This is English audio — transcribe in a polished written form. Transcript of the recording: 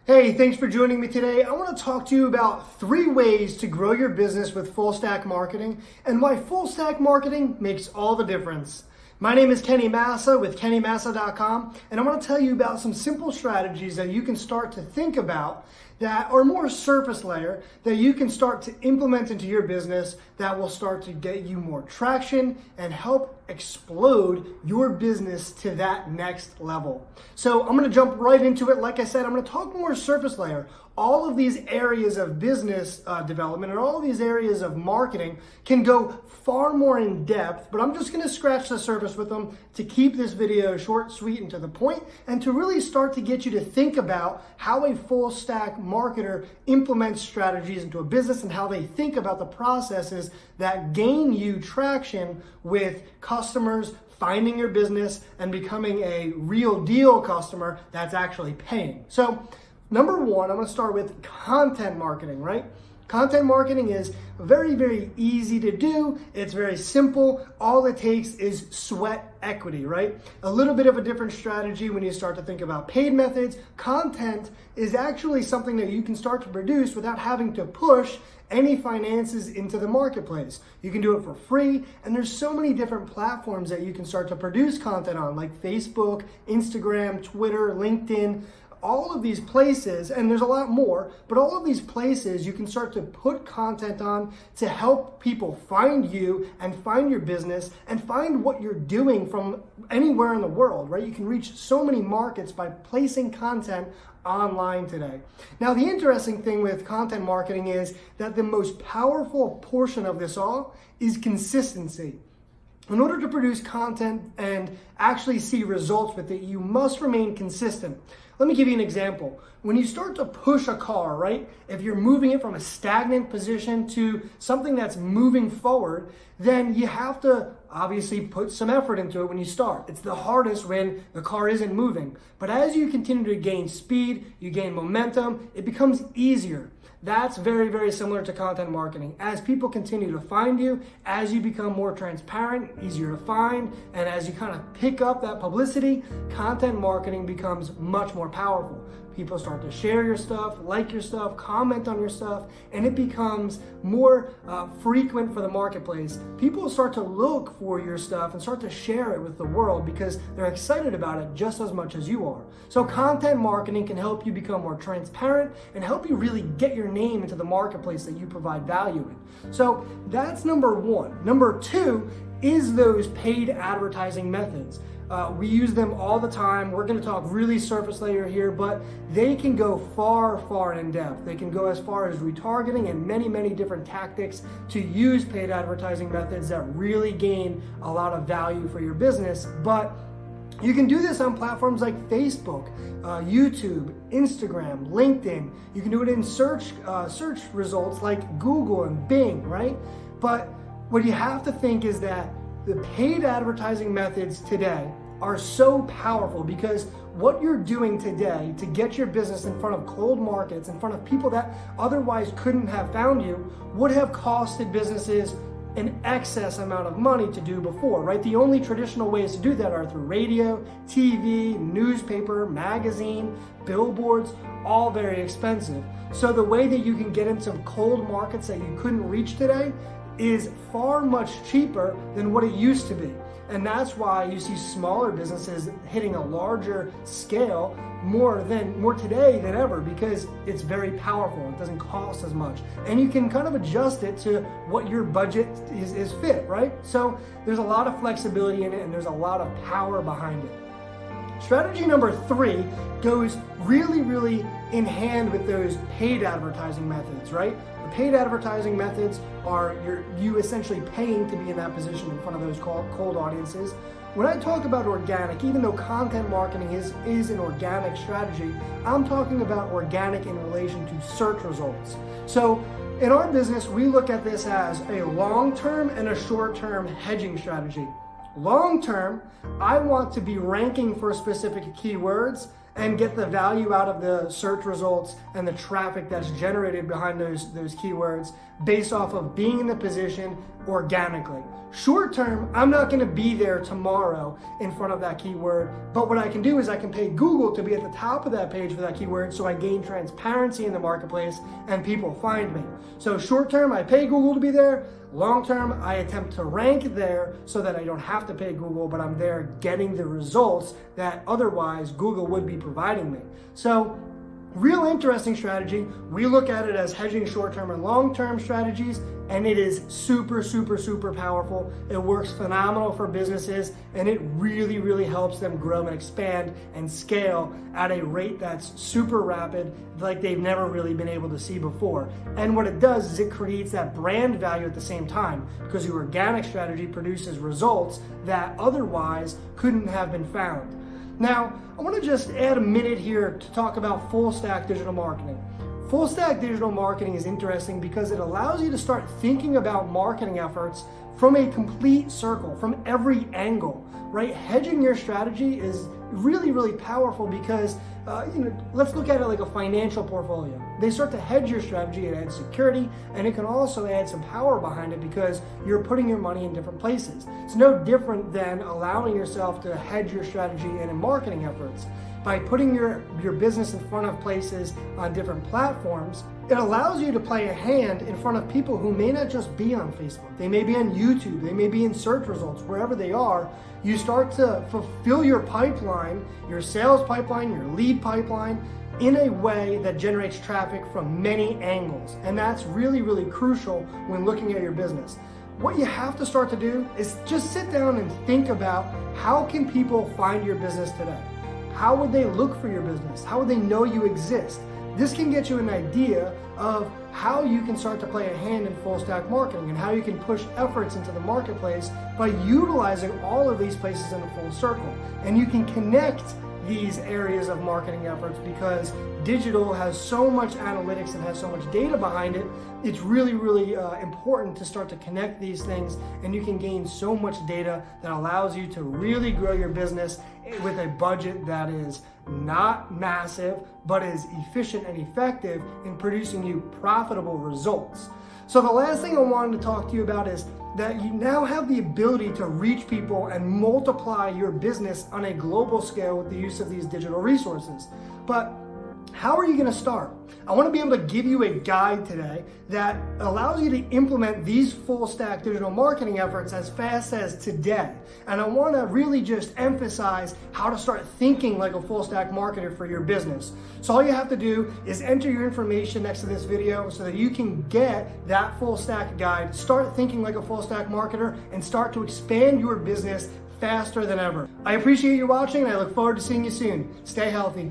Hey, thanks for joining me today. I want to talk to you about 3 ways to grow your business with full stack marketing and why full stack marketing makes all the difference. My name is Kenny Massa with KennyMassa.com, and I want to tell you about some simple strategies that you can start to think about that are more surface layer that you can start to implement into your business that will start to get you more traction and help explode your business to that next level. So I'm going to jump right into it. Like I said, I'm going to talk more surface layer. All of these areas of business development and all of these areas of marketing can go far more in depth, but I'm just going to scratch the surface with them to keep this video short, sweet, and to the point, and to really start to get you to think about how a full stack marketer implements strategies into a business and how they think about the processes that gain you traction with customers, finding your business, and becoming a real deal customer that's actually paying. So number one, I'm going to start with content marketing, right? Content marketing is very, very easy to do. It's very simple. All it takes is sweat equity, right? A little bit of a different strategy when you start to think about paid methods. Content is actually something that you can start to produce without having to push any finances into the marketplace. You can do it for free, and there's so many different platforms that you can start to produce content on, like Facebook, Instagram, Twitter, LinkedIn. All of these places, and there's a lot more, but all of these places you can start to put content on to help people find you and find your business and find what you're doing from anywhere in the world, right? You can reach so many markets by placing content online today. Now, the interesting thing with content marketing is that the most powerful portion of this all is consistency. In order to produce content and actually see results with it, you must remain consistent. Let me give you an example. When you start to push a car, right? If you're moving it from a stagnant position to something that's moving forward, then you have to obviously put some effort into it when you start. It's the hardest when the car isn't moving. But as you continue to gain speed, you gain momentum, it becomes easier. That's very, very similar to content marketing. As people continue to find you, as you become more transparent, easier to find, and as you kind of pick up that publicity, content marketing becomes much more powerful. People start to share your stuff, like your stuff, comment on your stuff, and it becomes more frequent for the marketplace. People start to look for your stuff and start to share it with the world because they're excited about it just as much as you are. So content marketing can help you become more transparent and help you really get your name into the marketplace that you provide value in. So that's number one. Number two is those paid advertising methods. We use them all the time. We're going to talk really surface layer here, but they can go far, far in depth. They can go as far as retargeting and many, many different tactics to use paid advertising methods that really gain a lot of value for your business. But you can do this on platforms like Facebook, YouTube, Instagram, LinkedIn. You can do it in search results like Google and Bing, right? But what you have to think is that the paid advertising methods today are so powerful because what you're doing today to get your business in front of cold markets, in front of people that otherwise couldn't have found you, would have costed businesses an excess amount of money to do before, right? The only traditional ways to do that are through radio, TV, newspaper, magazine, billboards, all very expensive. So the way that you can get into cold markets that you couldn't reach today is far much cheaper than what it used to be. And that's why you see smaller businesses hitting a larger scale more today than ever, because it's very powerful. It doesn't cost as much. And you can kind of adjust it to what your budget is fit, right? So there's a lot of flexibility in it and there's a lot of power behind it. Strategy number 3 goes really, really in hand with those paid advertising methods, right? The paid advertising methods are you essentially paying to be in that position in front of those cold audiences. When I talk about organic, even though content marketing is an organic strategy, I'm talking about organic in relation to search results. So in our business, we look at this as a long-term and a short-term hedging strategy. Long term, I want to be ranking for specific keywords and get the value out of the search results and the traffic that's generated behind those keywords based off of being in the position organically. Short term, I'm not going to be there tomorrow in front of that keyword, but what I can do is I can pay Google to be at the top of that page for that keyword so I gain transparency in the marketplace and people find me. So short term, I pay Google to be there. Long term, I attempt to rank there so that I don't have to pay Google, but I'm there getting the results that otherwise Google would be providing me. So real interesting strategy. We look at it as hedging short-term and long-term strategies, and it is super, super, super powerful. It works phenomenal for businesses, and it really, really helps them grow and expand and scale at a rate that's super rapid, like they've never really been able to see before. And what it does is it creates that brand value at the same time, because your organic strategy produces results that otherwise couldn't have been found. Now, I want to just add a minute here to talk about full stack digital marketing. Full stack digital marketing is interesting because it allows you to start thinking about marketing efforts from a complete circle, from every angle, right? Hedging your strategy is really, really powerful because, let's look at it like a financial portfolio. They start to hedge your strategy, it adds security, and it can also add some power behind it because you're putting your money in different places. It's no different than allowing yourself to hedge your strategy and in marketing efforts. By putting your business in front of places on different platforms, it allows you to play a hand in front of people who may not just be on Facebook. They may be on YouTube, they may be in search results, wherever they are. You start to fulfill your pipeline, your sales pipeline, your lead pipeline, in a way that generates traffic from many angles. And that's really, really crucial when looking at your business. What you have to start to do is just sit down and think about how can people find your business today? How would they look for your business? How would they know you exist? This can get you an idea of how you can start to play a hand in full stack marketing and how you can push efforts into the marketplace by utilizing all of these places in a full circle. And you can connect these areas of marketing efforts because digital has so much analytics and has so much data behind it. It's really, really important to start to connect these things, and you can gain so much data that allows you to really grow your business with a budget that is not massive, but is efficient and effective in producing you profitable results. So the last thing I wanted to talk to you about is that you now have the ability to reach people and multiply your business on a global scale with the use of these digital resources. But how are you going to start? I want to be able to give you a guide today that allows you to implement these full stack digital marketing efforts as fast as today. And I want to really just emphasize how to start thinking like a full stack marketer for your business. So all you have to do is enter your information next to this video so that you can get that full stack guide, start thinking like a full stack marketer, and start to expand your business faster than ever. I appreciate you watching, and I look forward to seeing you soon. Stay healthy.